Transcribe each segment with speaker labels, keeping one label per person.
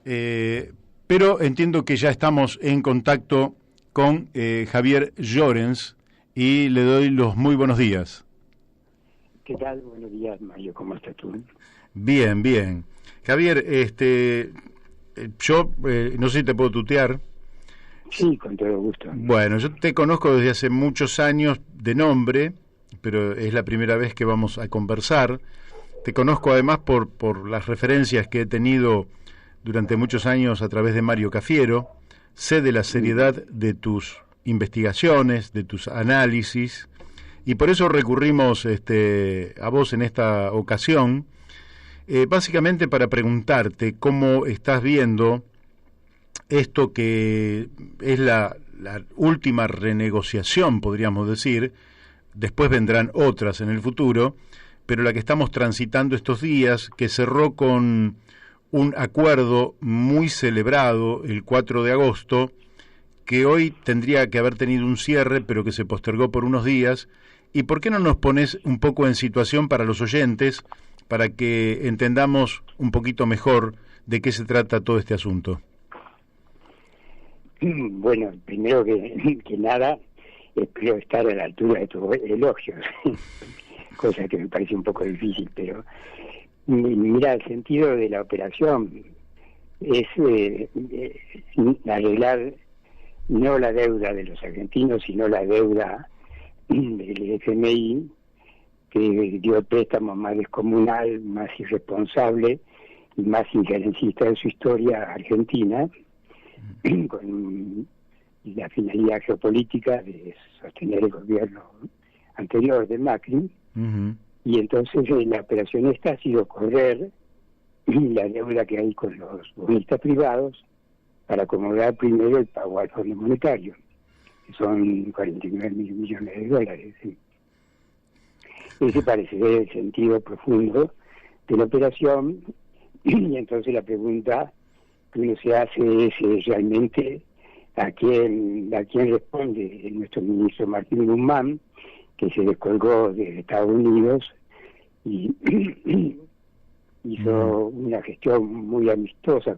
Speaker 1: pero entiendo que ya estamos en contacto con Javier Llorens y le doy los muy buenos días.
Speaker 2: ¿Qué tal? Buenos días, Mario. ¿Cómo estás tú?
Speaker 1: Bien, bien. Javier, yo no sé si te puedo tutear.
Speaker 2: Sí, con todo gusto.
Speaker 1: Bueno, yo te conozco desde hace muchos años de nombre, pero es la primera vez que vamos a conversar. Te conozco además por las referencias que he tenido durante muchos años a través de Mario Cafiero. Sé de la seriedad de tus investigaciones, de tus análisis, y por eso recurrimos a vos en esta ocasión, básicamente para preguntarte cómo estás viendo esto que es la última renegociación, podríamos decir. Después vendrán otras en el futuro, pero la que estamos transitando estos días, que cerró con un acuerdo muy celebrado el 4 de agosto, que hoy tendría que haber tenido un cierre, pero que se postergó por unos días. ¿Y por qué no nos pones un poco en situación para los oyentes, para que entendamos un poquito mejor de qué se trata todo este asunto?
Speaker 2: Bueno, primero que nada, espero estar a la altura de tus elogios, cosa que me parece un poco difícil, pero mira, el sentido de la operación es arreglar no la deuda de los argentinos, sino la deuda del FMI, que dio el préstamo más descomunal, más irresponsable y más injerencista de su historia a Argentina, con la finalidad geopolítica de sostener el gobierno anterior de Macri.
Speaker 1: Uh-huh.
Speaker 2: Y entonces la operación esta ha sido correr la deuda que hay con los bonistas privados para acomodar primero el pago al Fondo Monetario, que son 49 mil millones de dólares. ¿Sí? Ese parece ser el sentido profundo de la operación, y entonces la pregunta que uno se hace es realmente a quién responde nuestro ministro Martín Guzmán, que se descolgó de Estados Unidos y hizo una gestión muy amistosa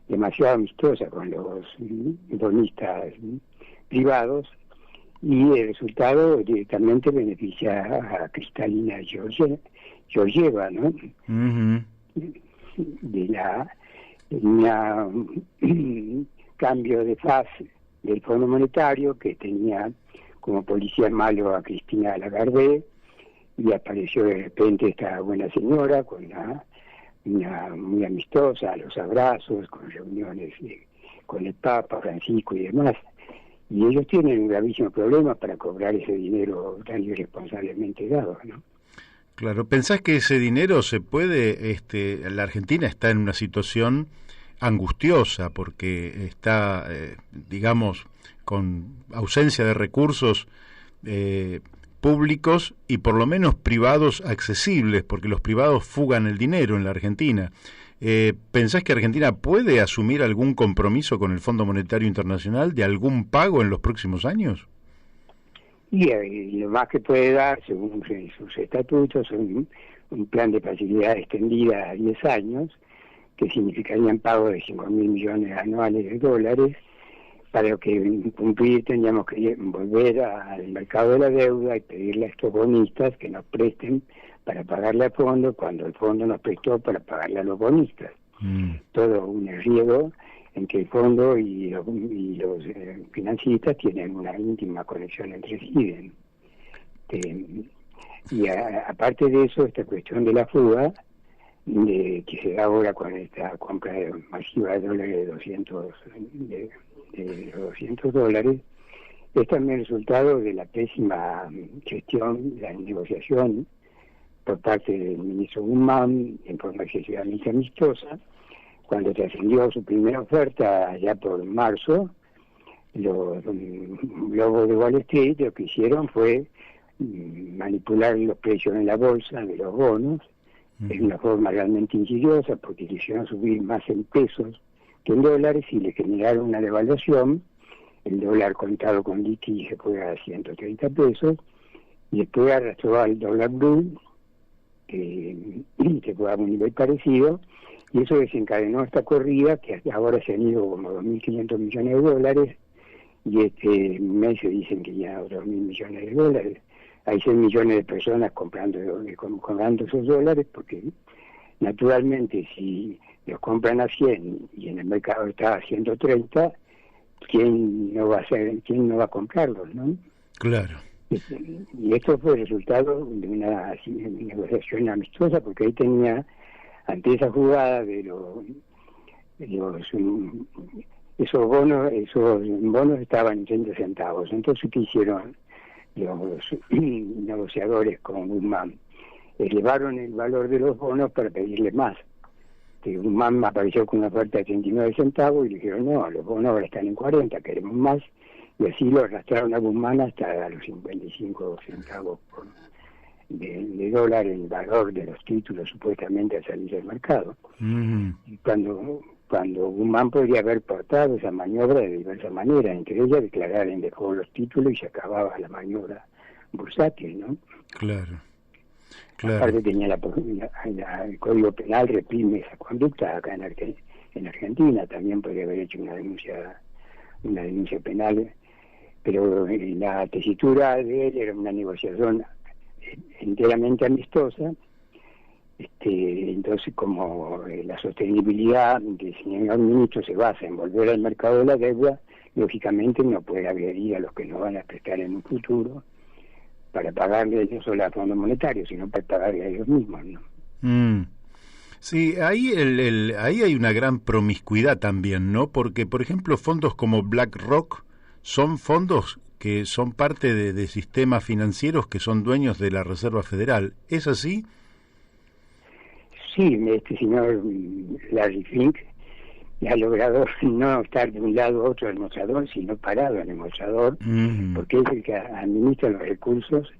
Speaker 2: demasiado amistosa con los bonistas privados, y el resultado directamente beneficia a Kristalina Georgieva, ¿no?
Speaker 1: Uh-huh.
Speaker 2: Cambio de faz del Fondo Monetario, que tenía como policía malo a Cristina Lagarde, y apareció de repente esta buena señora con una muy amistosa, a los abrazos, con reuniones con el Papa Francisco y demás. Y ellos tienen un gravísimo problema para cobrar ese dinero tan irresponsablemente dado, ¿no?
Speaker 1: Claro, ¿pensás que ese dinero se puede, la Argentina está en una situación angustiosa porque está, digamos, con ausencia de recursos públicos y por lo menos privados accesibles, porque los privados fugan el dinero en la Argentina? ¿Pensás que Argentina puede asumir algún compromiso con el Fondo Monetario Internacional de algún pago en los próximos años?
Speaker 2: Y lo más que puede dar, según sus estatutos, un plan de facilidad extendida a 10 años, que significarían pago de 5.000 millones anuales de dólares, para que cumplir tendríamos que volver al mercado de la deuda y pedirle a estos bonistas que nos presten para pagarle al fondo, cuando el fondo nos prestó para pagarle a los bonistas. Todo un riesgo en que el fondo y los financistas tienen una íntima conexión entre sí. Y aparte de eso, esta cuestión de la fuga, que se da ahora con esta compra masiva de dólares de 200 dólares, es también resultado de la pésima gestión, la negociación por parte del ministro Guzmán en forma excesivamente amistosa. Cuando trascendió su primera oferta allá por marzo, los lobos de Wall Street lo que hicieron fue manipular los precios en la bolsa de los bonos, de una forma realmente insidiosa, porque quisieron subir más en pesos que en dólares y le generaron una devaluación. El dólar contado con liqui se fue a 130 pesos, y después arrastró al dólar blue, que se fue a un nivel parecido, Y eso desencadenó esta corrida, que hasta ahora se han ido como 2.500 millones de dólares, y este mes se dicen que ya otros 1.000 millones de dólares. Hay 6 millones de personas comprando esos dólares, porque naturalmente si los compran a 100 y en el mercado está a 130, ¿quién no va a comprarlos, no?
Speaker 1: Claro.
Speaker 2: Y esto fue el resultado de una negociación amistosa, porque ahí tenía, ante esa jugada esos bonos estaban en 30 centavos. Entonces, ¿qué hicieron los negociadores con Guzmán? Elevaron el valor de los bonos para pedirle más. Guzmán apareció con una oferta de 39 centavos y le dijeron, no, los bonos ahora están en 40, queremos más. Y así lo arrastraron a Guzmán hasta los 55 centavos de dólar el valor de los títulos supuestamente a salir del mercado. Y cuando Guzmán podría haber portado esa maniobra de diversas maneras, entre ellas declarar en default los títulos y se acababa la maniobra bursátil, ¿no?
Speaker 1: Claro.
Speaker 2: Aparte tenía el Código Penal reprime esa conducta acá en Argentina, también podría haber hecho una denuncia penal, pero la tesitura de él era una negociación enteramente amistosa. Entonces, como la sostenibilidad del señor ministro se basa en volver al mercado de la deuda, lógicamente no puede agredir a los que nos van a prestar en un futuro para pagarle no solo a Fondo Monetario, sino para pagarle a ellos mismos, ¿no?
Speaker 1: Sí, ahí ahí hay una gran promiscuidad también, ¿no? Porque, por ejemplo, fondos como BlackRock son fondos que son parte de sistemas financieros que son dueños de la Reserva Federal. ¿Es así?
Speaker 2: Sí, este señor Larry Fink ha logrado no estar de un lado a otro del mostrador, sino parado en el mostrador, porque es el que administra los recursos,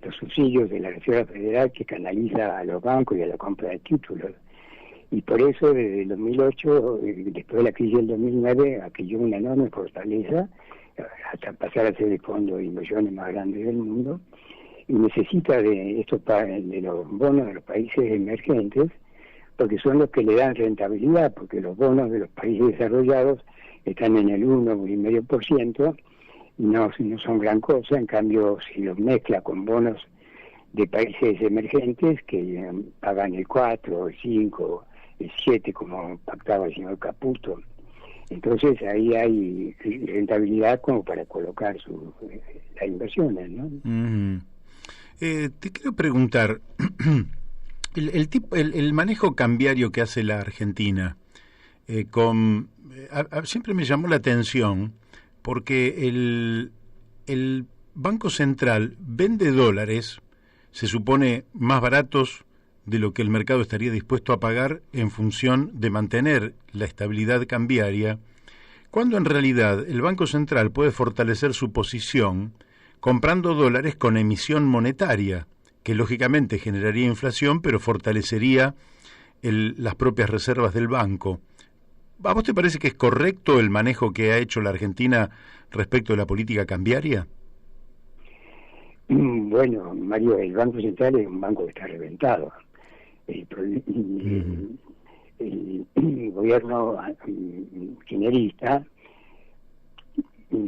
Speaker 2: los subsidios de la Reserva Federal que canaliza a los bancos y a la compra de títulos. Y por eso, desde el 2008, después de la crisis del 2009, adquirió una enorme fortaleza, hasta pasar a ser el fondo de inversiones más grande del mundo, y necesita de los bonos de los países emergentes, porque son los que le dan rentabilidad, porque los bonos de los países desarrollados están en el 1,5%, y no son gran cosa. En cambio, si los mezcla con bonos de países emergentes que pagan el 4, el 5, el 7, como pactaba el señor Caputo, entonces ahí hay rentabilidad como para colocar las inversiones, ¿no?
Speaker 1: Te quiero preguntar, el manejo cambiario que hace la Argentina, siempre me llamó la atención, porque el Banco Central vende dólares, se supone más baratos de lo que el mercado estaría dispuesto a pagar en función de mantener la estabilidad cambiaria, cuando en realidad el Banco Central puede fortalecer su posición comprando dólares con emisión monetaria, que lógicamente generaría inflación, pero fortalecería las propias reservas del banco. ¿A vos te parece que es correcto el manejo que ha hecho la Argentina respecto de la política cambiaria?
Speaker 2: Bueno, Mario, el Banco Central es un banco que está reventado. El gobierno kirchnerista,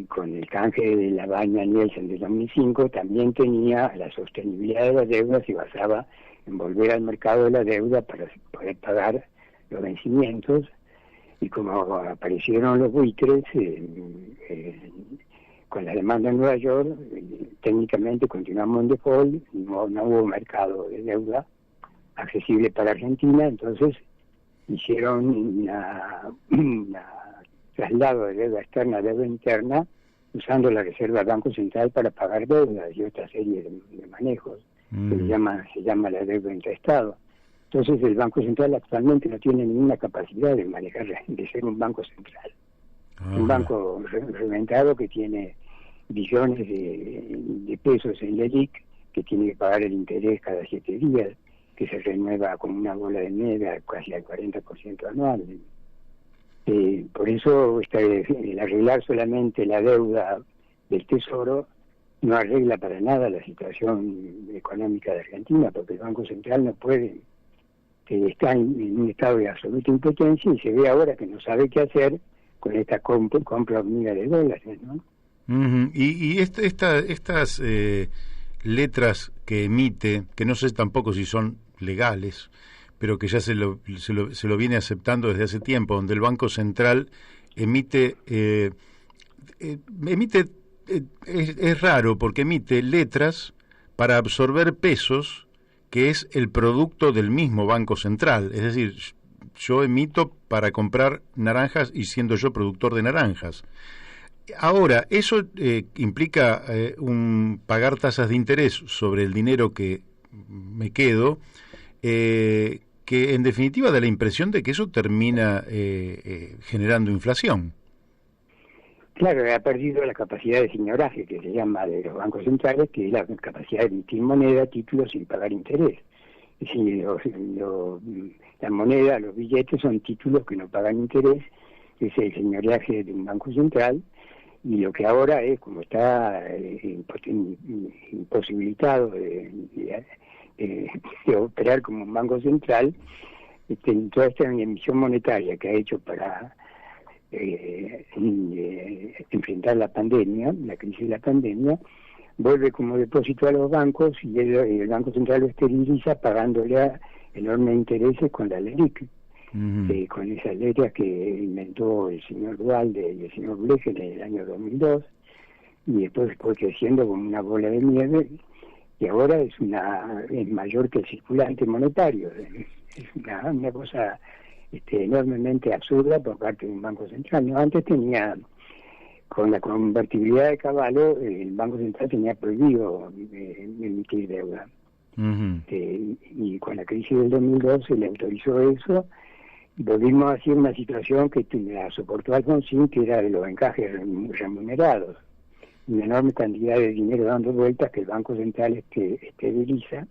Speaker 2: con el canje de la baña Nielsen de 2005, también tenía la sostenibilidad de la deuda, se basaba en volver al mercado de la deuda para poder pagar los vencimientos, y como aparecieron los buitres con la demanda en Nueva York, técnicamente continuamos en default, no hubo mercado de deuda accesible para Argentina. Entonces hicieron un traslado de deuda externa a deuda interna, usando la reserva del Banco Central para pagar deudas y otra serie de manejos que se llama la deuda intraestado. Entonces el Banco Central actualmente no tiene ninguna capacidad de manejar, de ser un banco central. Un banco reventado que tiene billones de pesos en la LELIQ, que tiene que pagar el interés cada 7 días, que se renueva como una bola de nieve casi al 40% anual. Por eso el arreglar solamente la deuda del Tesoro no arregla para nada la situación económica de Argentina, porque el Banco Central no puede que está en un estado de absoluta impotencia y se ve ahora que no sabe qué hacer con esta compra hormiga de dólares, ¿no?
Speaker 1: Estas letras que emite, que no sé tampoco si son legales, pero que ya se lo viene aceptando desde hace tiempo, donde el Banco Central emite, es raro porque emite letras para absorber pesos, que es el producto del mismo Banco Central. Es decir, yo emito para comprar naranjas y siendo yo productor de naranjas. Ahora, eso implica pagar tasas de interés sobre el dinero que me quedo, que en definitiva da la impresión de que eso termina generando inflación.
Speaker 2: Claro, ha perdido la capacidad de señoraje, que se llama, de los bancos centrales, que es la capacidad de emitir moneda, títulos sin pagar interés. Es decir, la moneda, los billetes son títulos que no pagan interés, que es el señoreaje de un banco central, y lo que ahora es, como está imposibilitado de operar como un banco central, toda esta emisión monetaria que ha hecho para enfrentar la pandemia, la crisis de la pandemia, vuelve como depósito a los bancos y el Banco Central lo esteriliza pagándole enormes intereses con la LELIQ. Con esas letras que inventó el señor Duhalde y el señor Blecher en el año 2002, y después fue creciendo como una bola de nieve, y ahora es mayor que el circulante monetario. Es una cosa enormemente absurda por parte de un banco central. ¿No? Antes tenía, con la convertibilidad de Cavallo, el Banco Central tenía prohibido emitir deuda. Y con la crisis del 2002 se le autorizó eso. Volvimos a hacer una situación que la soportó Alfonsín, que era de los encajes remunerados. Una enorme cantidad de dinero dando vueltas que el Banco Central esteriliza,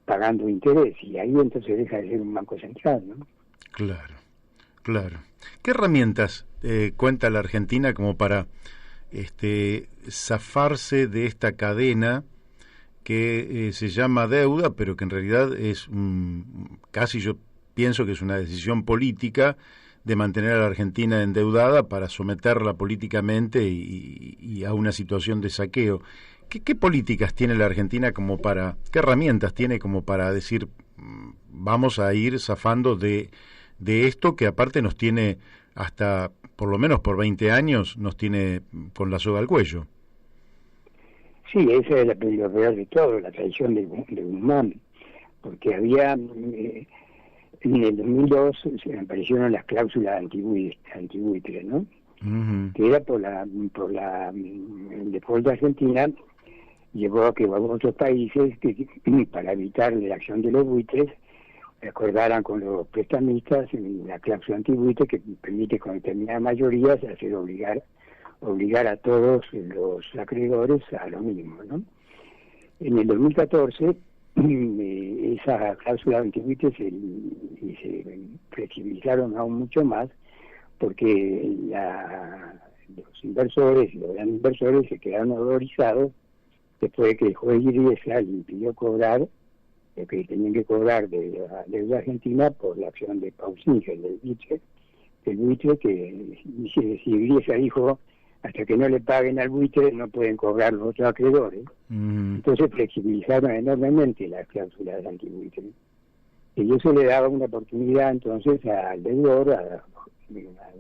Speaker 2: pagando interés, y ahí entonces deja de ser un banco central, ¿no?
Speaker 1: Claro, claro. ¿Qué herramientas cuenta la Argentina como para zafarse de esta cadena que se llama deuda, pero que en realidad es casi, yo pienso que es una decisión política de mantener a la Argentina endeudada para someterla políticamente y a una situación de saqueo? ¿Qué políticas tiene la Argentina qué herramientas tiene como para decir vamos a ir zafando de esto que aparte nos tiene hasta, por lo menos por 20 años, nos tiene con la soga al cuello?
Speaker 2: Sí, esa es lo peor de todo, la traición de Guzmán, porque había, en el 2002 se aparecieron las cláusulas antibuitre, ¿no? Que era el default de Argentina, llevó a que otros países que para evitar la acción de los buitres acordaran con los prestamistas la cláusula antibuitre que permite con determinadas mayorías hacer obligar a todos los acreedores a lo mismo, ¿no? En el 2014 esa cláusula antibuitre se flexibilizaron aún mucho más porque los inversores, los grandes inversores se quedaron horrorizados después de que el juez Iriesa le impidió cobrar lo que tenían que cobrar de la deuda argentina por la acción de Pausinger, del buitre, que si Iriesa dijo hasta que no le paguen al buitre no pueden cobrar los otros acreedores. Entonces flexibilizaron enormemente las cláusulas antibuitre. Y eso le daba una oportunidad entonces al deudor, a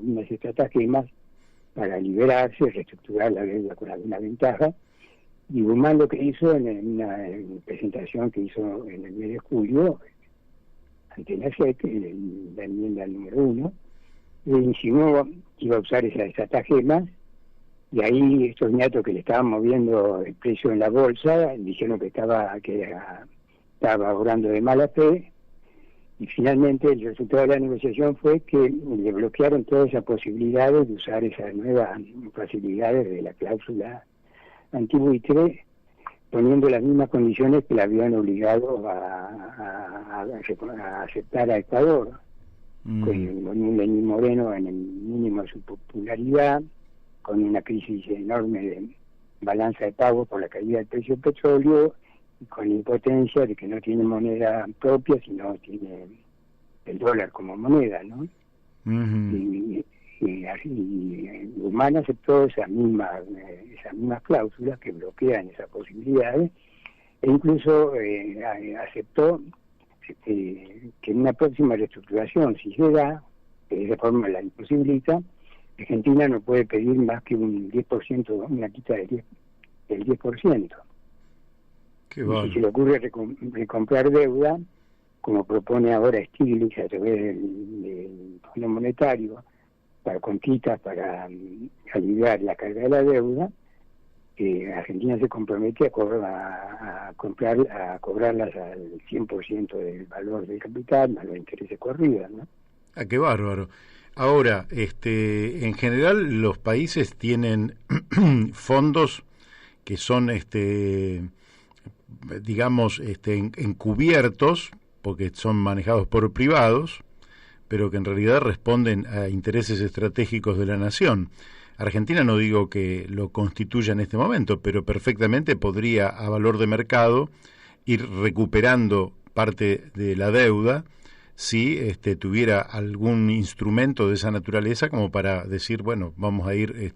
Speaker 2: unas estratagemas para liberarse, reestructurar la deuda con alguna ventaja. Y Guzmán lo que hizo en una presentación que hizo en el mes de julio ante la SEC, en la enmienda número 1, le insinuó que iba a usar esas estratagemas, y ahí estos ñatos que le estaban moviendo el precio en la bolsa dijeron que estaba obrando de mala fe, y finalmente el resultado de la negociación fue que le bloquearon todas esas posibilidades de usar esas nuevas facilidades de la cláusula antibuitre, poniendo las mismas condiciones que le habían obligado a aceptar a Ecuador, con un Lenín Moreno en el mínimo de su popularidad, con una crisis enorme de balanza de pago por la caída del precio del petróleo, y con la impotencia de que no tiene moneda propia, sino tiene el dólar como moneda, ¿no?
Speaker 1: Ujú.
Speaker 2: Y Guzmán aceptó esas mismas cláusulas que bloquean esas posibilidades, e incluso aceptó que en una próxima reestructuración, si se da, de esa forma la imposibilita, Argentina no puede pedir más que un 10%, una quita del 10%.
Speaker 1: Qué
Speaker 2: Y si se
Speaker 1: bárbaro.
Speaker 2: le ocurre recomprar deuda, como propone ahora Stiglitz a través del Fondo Monetario, para conquistas, para aliviar la carga de la deuda, Argentina se compromete a cobrarlas al 100% del valor del capital, más los intereses corridos, ¿no?
Speaker 1: Ah, qué bárbaro. Ahora, en general los países tienen fondos que son, digamos, encubiertos, porque son manejados por privados, pero que en realidad responden a intereses estratégicos de la nación. Argentina no digo que lo constituya en este momento, pero perfectamente podría, a valor de mercado, ir recuperando parte de la deuda si tuviera algún instrumento de esa naturaleza como para decir, bueno, vamos a ir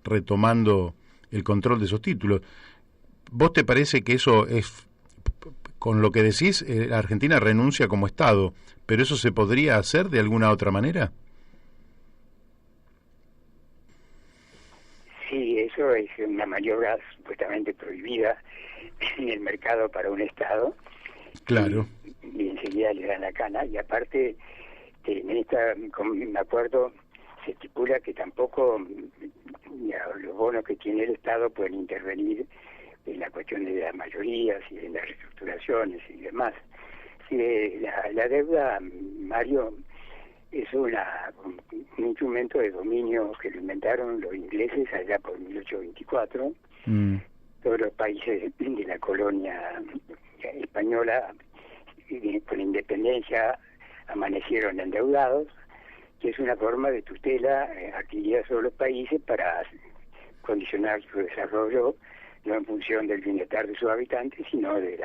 Speaker 1: retomando el control de esos títulos. ¿Vos te parece que eso es, con lo que decís, Argentina renuncia como Estado, pero eso se podría hacer de alguna otra manera?
Speaker 2: Sí, eso es una maniobra supuestamente prohibida en el mercado para un Estado,
Speaker 1: Claro.
Speaker 2: y enseguida le dan la cana, y aparte en esta, me acuerdo, se estipula que tampoco los bonos que tiene el Estado pueden intervenir en la cuestión de las mayorías y en las reestructuraciones y demás. Sí, la deuda, Mario, es un instrumento de dominio que lo inventaron los ingleses allá por 1824.
Speaker 1: Mm.
Speaker 2: Todos los países de la colonia española, con la independencia, amanecieron endeudados, que es una forma de tutela adquirida sobre los países para condicionar su desarrollo, no en función del bienestar de sus habitantes, sino en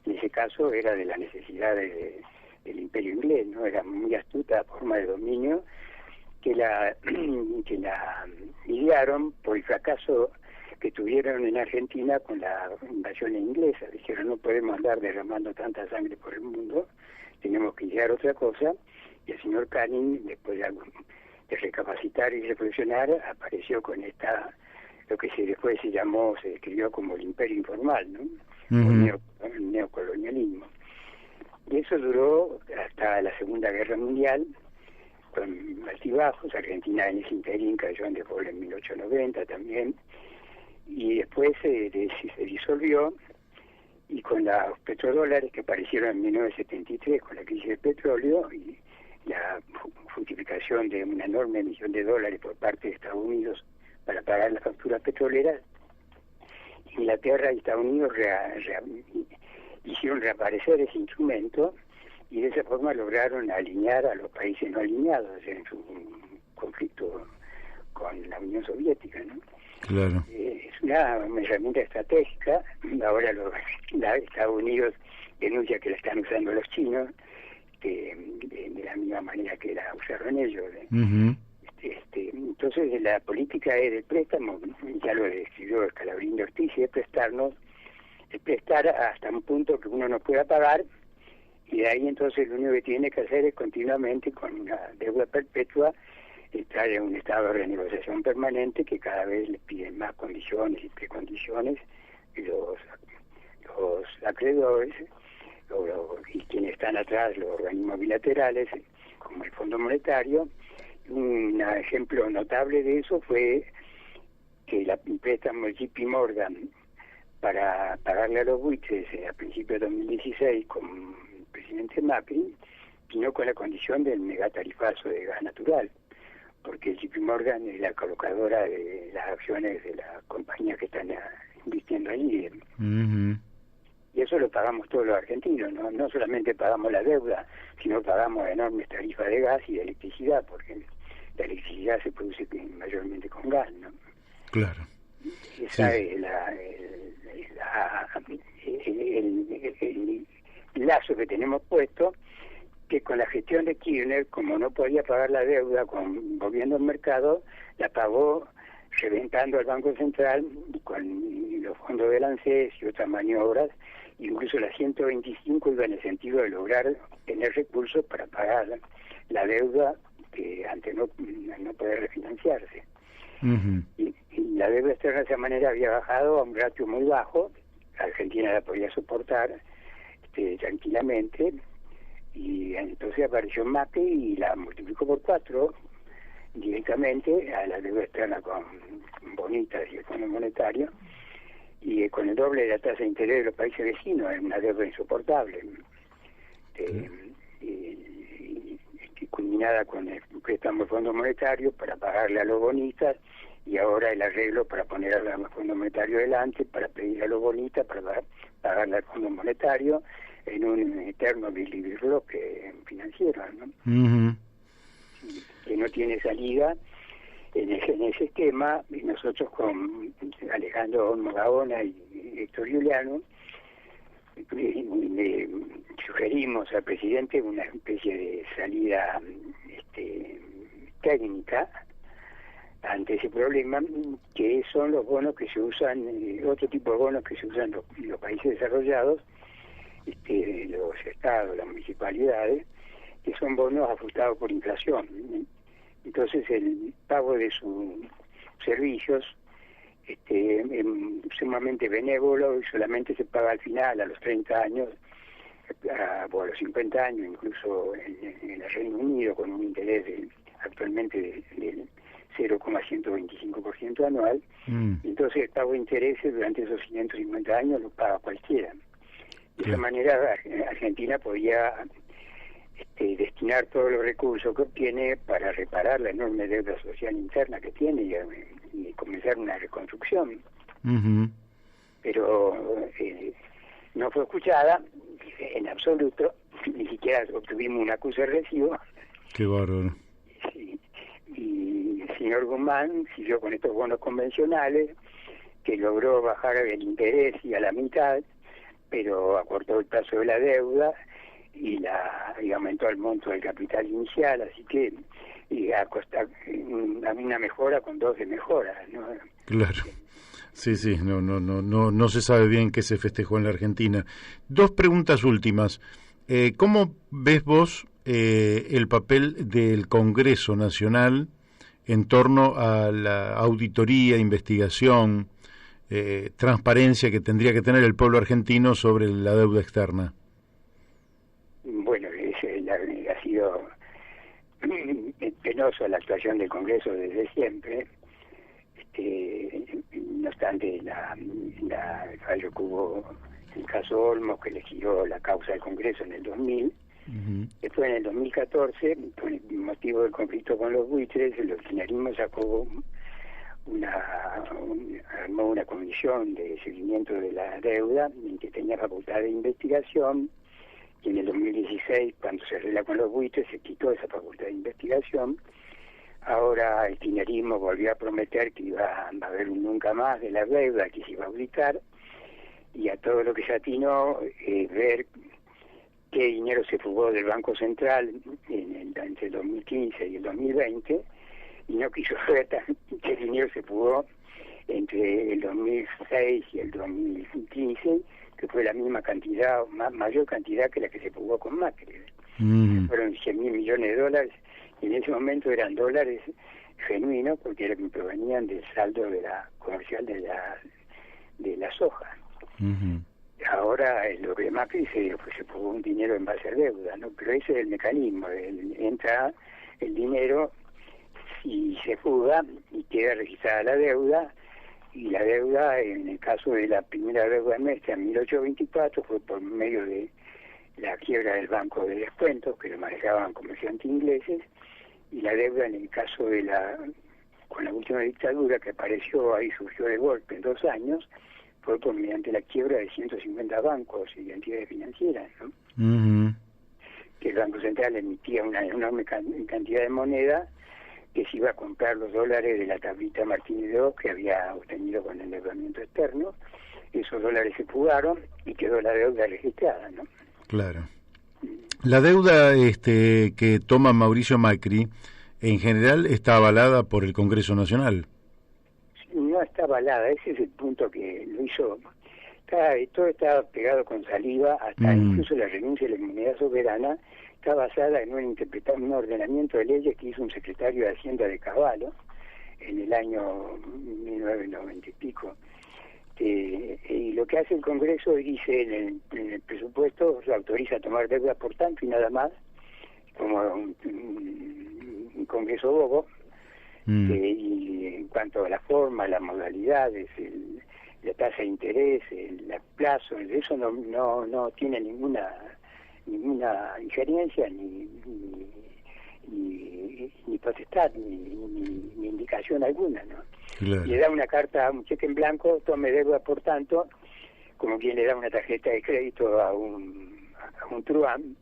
Speaker 2: ese caso era de la necesidad del imperio inglés, ¿no? Era muy astuta forma de dominio que la idearon por el fracaso que tuvieron en Argentina con la invasión inglesa. Dijeron, no podemos andar derramando tanta sangre por el mundo, tenemos que idear otra cosa, y el señor Canning, después de recapacitar y reflexionar, apareció con lo que después se describió como el imperio informal, ¿no? O el neocolonialismo. Y eso duró hasta la Segunda Guerra Mundial, con altibajos. Argentina en ese interín cayó en default en 1890 también, y después se disolvió, y con los petrodólares que aparecieron en 1973 con la crisis del petróleo y la justificación de una enorme emisión de dólares por parte de Estados Unidos para pagar las facturas petroleras, Inglaterra y Estados Unidos hicieron reaparecer ese instrumento, y de esa forma lograron alinear a los países no alineados en su conflicto con la Unión Soviética, ¿no?
Speaker 1: Claro.
Speaker 2: Es una herramienta estratégica. Ahora Estados Unidos denuncia que la están usando los chinos, de la misma manera que la usaron ellos. Entonces la política del préstamo, ya lo describió Scalabrini de Ortiz, es prestar hasta un punto que uno no pueda pagar, y de ahí entonces lo único que tiene que hacer es continuamente, con una deuda perpetua, estar en un estado de renegociación permanente, que cada vez le piden más condiciones y precondiciones los acreedores y quienes están atrás, los organismos bilaterales, como el Fondo Monetario. Un ejemplo notable de eso fue que el préstamo JP Morgan para pagarle a los buitres a principios de 2016 con el presidente Macri vino con la condición del megatarifazo de gas natural, porque JP Morgan es la colocadora de las acciones de las compañías que están invirtiendo allí. Y eso lo pagamos todos los argentinos, ¿no? No solamente pagamos la deuda, sino pagamos enormes tarifas de gas y de electricidad, porque la electricidad se produce mayormente con gas, ¿no?
Speaker 1: Claro.
Speaker 2: Esa es el lazo que tenemos puesto, que con la gestión de Kirchner, como no podía pagar la deuda volviendo al mercado, la pagó reventando al Banco Central con los fondos del ANSES y otras maniobras. Incluso la 125 iba en el sentido de lograr tener recursos para pagar la deuda que antes no poder refinanciarse. Y la deuda externa de esa manera había bajado a un ratio muy bajo. Argentina la podía soportar tranquilamente, y entonces apareció Macri y la multiplicó por 4 directamente a la deuda externa con bonitas y el Fondo Monetario, y con el doble de la tasa de interés de los países vecinos. Es una deuda insoportable, culminada con el préstamo del Fondo Monetario para pagarle a los bonistas, y ahora el arreglo para poner al Fondo Monetario delante, para pedir a los bonistas para pagarle al Fondo Monetario, en un eterno bilibirloque financiero, ¿no? Que no tiene salida en ese esquema. Y nosotros con Alejandro Olmo Gaona y Héctor Giuliano le sugerimos al presidente una especie de salida técnica ante ese problema, que son los bonos que se usan, otro tipo de bonos que se usan en los países desarrollados, los estados, las municipalidades, que son bonos ajustados por inflación. Entonces el pago de sus servicios es sumamente benévolo, y solamente se paga al final, a los 30 años, o a los 50 años, incluso en el Reino Unido, con un interés actualmente del 0,125% anual. Entonces el pago de intereses durante esos 550 años lo paga cualquiera. De esa manera Argentina podía destinar todos los recursos que obtiene para reparar la enorme deuda social interna que tiene y comenzar una reconstrucción. Pero no fue escuchada en absoluto, ni siquiera obtuvimos un acuse de recibo.
Speaker 1: Qué bárbaro.
Speaker 2: Sí. Y el señor Guzmán siguió con estos bonos convencionales, que logró bajar el interés y a la mitad, pero acortó el plazo de la deuda y aumentó el monto del capital inicial, así que una mejora con 2 de mejora, ¿no?
Speaker 1: Claro. Sí, no se sabe bien qué se festejó en la Argentina. 2 preguntas últimas. ¿Cómo ves vos el papel del Congreso Nacional en torno a la auditoría, investigación, transparencia que tendría que tener el pueblo argentino sobre la deuda externa?
Speaker 2: Bueno, ha sido penosa la actuación del Congreso desde siempre. No obstante, el fallo que hubo en el caso Olmos, que le giró la causa del Congreso en el 2000, después en el 2014, con el motivo del conflicto con los buitres, el kirchnerismo armó una comisión de seguimiento de la deuda, en que tenía facultad de investigación, y en el 2016, cuando se arregla con los buitres, se quitó esa facultad de investigación. Ahora el kirchnerismo volvió a prometer que iba a haber un nunca más de la deuda, que se iba a auditar, y a todo lo que se atinó ver qué dinero se fugó del Banco Central entre el 2015 y el 2020, y no quiso ver qué dinero se fugó entre el 2006 y el 2015, que fue la misma cantidad, mayor cantidad que la que se fugó con Macri. Fueron 100.000 millones de dólares, y en ese momento eran dólares genuinos, porque provenían del saldo de la comercial de la soja. Ahora lo que Macri se fugó un dinero en base a deuda, ¿no? Pero ese es el mecanismo, entra el dinero y se fuga y queda registrada la deuda, y la deuda, en el caso de la primera deuda nuestra en 1824, fue por medio de la quiebra del Banco de Descuentos, que lo manejaban comerciantes ingleses, y la deuda en el caso de con la última dictadura que apareció, ahí surgió de golpe en 2 años, fue mediante la quiebra de 150 bancos y entidades financieras, ¿no? Que el Banco Central emitía una enorme cantidad de moneda, que se iba a comprar los dólares de la tablita Martínez II que había obtenido con el endeudamiento externo. Esos dólares se fugaron y quedó la deuda registrada, ¿no?
Speaker 1: Claro. La deuda que toma Mauricio Macri, en general, está avalada por el Congreso Nacional.
Speaker 2: No está avalada, ese es el punto que lo hizo. Todo está pegado con saliva, hasta incluso la renuncia de la inmunidad soberana está basada en un ordenamiento de leyes que hizo un secretario de Hacienda de Cavallo en el año 1990 y pico. Y lo que hace el Congreso dice en el presupuesto, se autoriza a tomar deuda por tanto y nada más, como un Congreso bobo. Y en cuanto a la forma, las modalidades, la tasa de interés, el plazo, eso no tiene ninguna injerencia ni potestad ni indicación alguna, ¿no?
Speaker 1: Claro.
Speaker 2: Le da una carta, un cheque en blanco, tome deuda por tanto, como quien le da una tarjeta de crédito a un truán,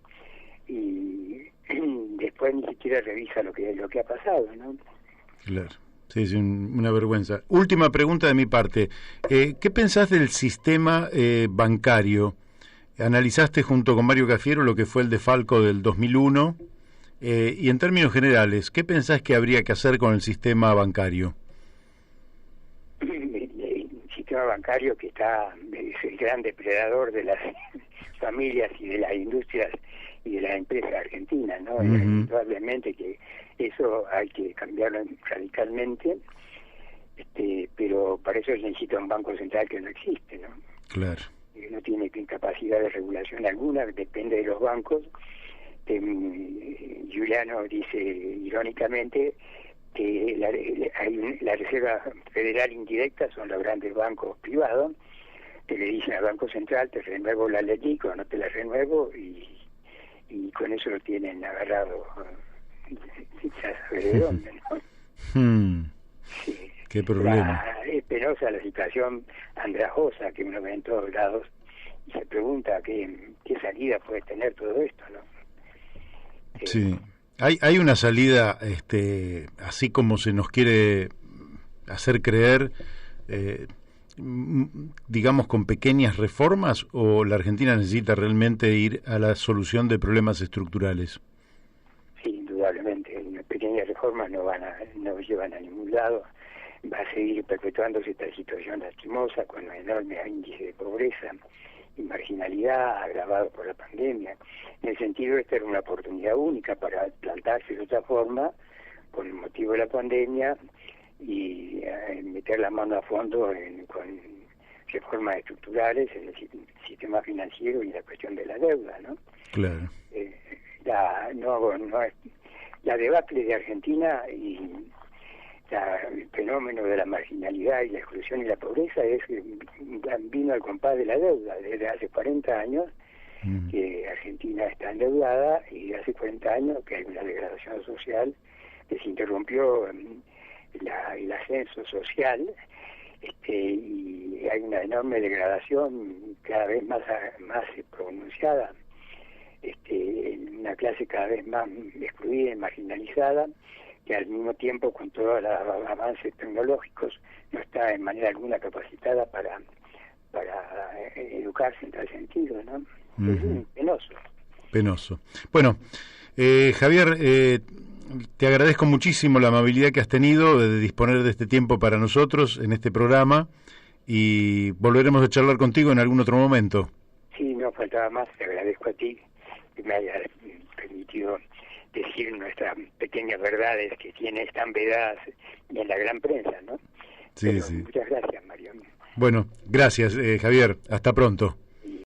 Speaker 2: y después ni siquiera revisa lo que ha pasado, ¿no?
Speaker 1: Claro, sí, es una vergüenza. Última pregunta de mi parte. ¿Qué pensás del sistema bancario? Analizaste junto con Mario Cafiero lo que fue el desfalco del 2001, y en términos generales, ¿qué pensás que habría que hacer con el sistema bancario?
Speaker 2: El sistema bancario que es el gran depredador de las familias y de las industrias y de las empresas argentinas, ¿no? Indudablemente que eso hay que cambiarlo radicalmente, pero para eso se necesita un banco central que no existe, ¿no?
Speaker 1: Claro.
Speaker 2: No tiene capacidad de regulación alguna, depende de los bancos. Giuliano dice irónicamente que la Reserva Federal indirecta son los grandes bancos privados, que le dicen al Banco Central, te renuevo la ley, o no te la renuevo, y con eso lo tienen agarrado, ya sabe de dónde, ¿no? Sí.
Speaker 1: Qué problema.
Speaker 2: Es penosa la situación andrajosa que uno ve en todos lados, y se pregunta qué salida puede tener todo esto, ¿no?
Speaker 1: Sí. Hay una salida, así como se nos quiere hacer creer, digamos, con pequeñas reformas, o la Argentina necesita realmente ir a la solución de problemas estructurales?
Speaker 2: Sí, indudablemente. Pequeñas reformas no llevan a ningún lado. Va a seguir perpetuándose esta situación lastimosa con un enorme índice de pobreza y marginalidad agravado por la pandemia. En el sentido, esta era una oportunidad única para plantarse de otra forma con el motivo de la pandemia y meter la mano a fondo con reformas estructurales en el sistema financiero y la cuestión de la deuda, ¿no?
Speaker 1: Claro.
Speaker 2: La debacle de Argentina y el fenómeno de la marginalidad y la exclusión y la pobreza vino al compás de la deuda. Desde hace 40 años que Argentina está endeudada, y hace 40 años que hay una degradación social, que se interrumpió el ascenso social, y hay una enorme degradación cada vez más pronunciada, una clase cada vez más excluida y marginalizada, que al mismo tiempo, con todos los avances tecnológicos, no está en manera alguna capacitada para educarse en tal sentido, ¿no? Es
Speaker 1: Penoso. Bueno, Javier, te agradezco muchísimo la amabilidad que has tenido de disponer de este tiempo para nosotros en este programa, y volveremos a charlar contigo en algún otro momento.
Speaker 2: Sí, no faltaba más. Te agradezco a ti que me hayas permitido decir nuestras pequeñas verdades que están vedadas en la gran prensa, ¿no?
Speaker 1: Sí,
Speaker 2: Pero
Speaker 1: sí.
Speaker 2: muchas gracias, Mario.
Speaker 1: Bueno, gracias, Javier. Hasta pronto.